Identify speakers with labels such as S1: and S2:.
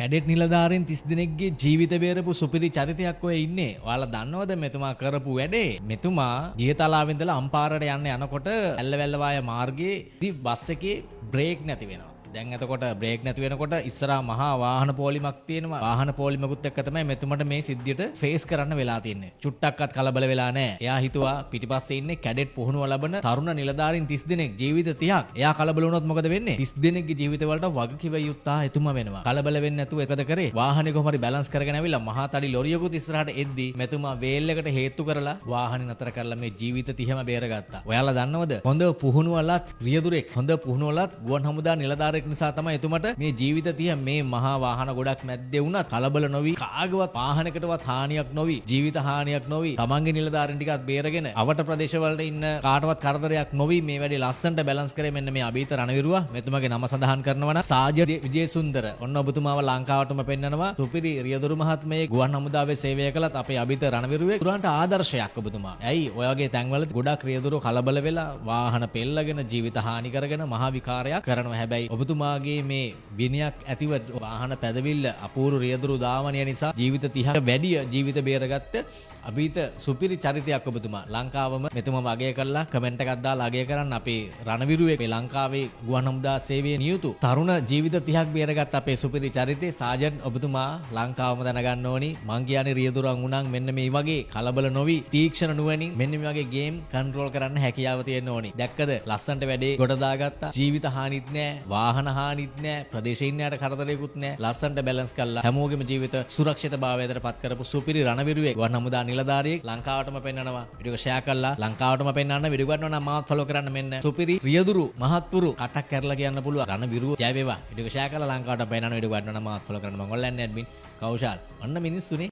S1: කැඩෙට් නිලධාරීන් 30 දෙනෙක්ගේ ජීවිත බේරපු සුපිරි චරිතයක් ඔය ඉන්නේ. ඔයාලා දන්නවද මෙතුමා කරපු වැඩේ? මෙතුමා දියතලාවේ ඉඳලා අම්පාරට යනකොට ඇල්ලවැල්ලවාය මාර්ගයේ බස් එකේ බ්‍රේක් නැති වෙනවා. දැන් එතකොට බ්‍රේක් නැති වෙනකොට ඉස්සරහා මහා වාහන පොලිමක් තියෙනවා. වාහන පොලිමකුත් එක්ක තමයි මෙතුමට මේ සිද්ධියට ෆේස් කරන්න වෙලා තින්නේ. චුට්ටක්වත් කලබල වෙලා නැහැ. එයා හිතුවා පිටිපස්සේ ඉන්නේ කැඩෙට් පුහුණුව ලබන තරුණ නිලධාරීන් 30 දෙනෙක් ජීවිත 30ක්. එයා කලබල වුණොත් මොකද වෙන්නේ? 30 දෙනෙක්ගේ ජීවිත වලට වගකිව යුත්තා එතුමා වෙනවා. කලබල වෙන්නේ නැතුව එකද කරේ? වාහනේ කොහොම හරි බැලන්ස් කරගෙන ඇවිල්ලා මහා තඩි ලොරියකුත් ඉස්සරහට එද්දි මෙතුමා වේල් එකට හේතු කරලා වාහනේ නතර කරලා මේ ජීවිත 30ම බේරගත්තා. ඔයාලා දන්නවද? හොඳ පුහුණුවලත් රියදුරෙක් හොඳ පුහුණුවලත් ගුවන් හමුදා නිලධාරියෙක් නිසා තමයි එතුමට මේ ජීවිත 30 මේ මහා වාහන ගොඩක් මැද්දේ වුණත් කලබල නොවි කාගවත් වාහනයකටවත් හානියක් නොවි ජීවිත හානියක් නොවි තමන්ගේ නිලධාරීන් ටිකත් බේරගෙන අවට ප්‍රදේශවලට ඉන්න කාටවත් කරදරයක් නොවි මේ වැඩේ ලස්සනට බැලන්ස් කරේ මෙන්න මේ අභීත රණවිරුවා මෙතුමාගේ නම සඳහන් කරනවා නම් සාජර් විජේසුන්දර ඔන්න ඔබතුමාව ලංකාවටම පෙන්නනවා සුපිරි රියදුරු මහත්මයේ ගුවන් හමුදාවේ සේවය කළත් අපේ අභීත රණවිරුවේ පුරාන්ට ආදර්ශයක් ඔබතුමා. ඇයි ඔයගේ තැන්වල ගොඩක් රියදුරු කලබල වෙලා වාහන පෙල්ලගෙන ජීවිත හානි කරගෙන මහා විකාරයක් කරනවා. හැබැයි ඔබතුමාගේ මේ විනයක් ඇතිව වාහන පැදවිල්ල අපූර්ව රියදුරු දාවනය නිසා ජීවිත 30ක වැඩි ජීවිත බේරගත්ත අභීත සුපිරි චරිතයක් ඔබතුමා. ලංකාවම මෙතුමා අගය කළා කමෙන්ට් එකක් දාලා අගය කරන්න අපේ රණවිරුවේ මේ ලංකාවේ ගුවන් හමුදා සේවයේ නියුතු තරුණ ජීවිත 30ක් බේරගත් අපේ සුපිරි චරිතේ සාජන් ඔබතුමා ලංකාවම දැනගන්න ඕනි. මං කියන්නේ රියදුරන් වුණාන් මෙන්න මේ වගේ කලබල නොවි තීක්ෂණ නුවණින් මෙන්න මේ වගේ ගේම් කන්ට්‍රෝල් කරන්න හැකියාව තියෙන්න ඕනි. දැක්කද ලස්සන්ට වැඩේ ගොඩ දාගත්තා. ජීවිත හානිත් නෑ වාහන හානිත් නෑ ප්‍රදේශේ ඉන්නයට කරදරයක්වත් නෑ. ලස්සන්ට බැලන්ස් කළා හැමෝගෙම ජීවිත සුරක්ෂිතභාවයට පත් කරපු සුපිරි රණවිරුවේ ගුවන් හමුදා නිලධාරියෙක් ලංකාවටම පෙන්නනවා. වීඩියෝ ෂෙයා කරලා ලංකාවටම පෙන්නන්න වීඩියෝ ගන්නවා නම් මාත් ෆලෝ කරන්න මෙන්න සුපිරි රියදුරු මහත්තුරු කටක් කරලා කියන්න පුළුවන් රණවිරුව ජය වේවා. වීඩියෝ ෂෙයා කරලා ලංකාවට පෙන්නන්න වීඩියෝ ගන්නවා නම් මාත් ෆලෝ කරන්න මම ඔන්ලයින් ඇඩ්මින් කෞශල්. අන්න මිනිස්සුනේ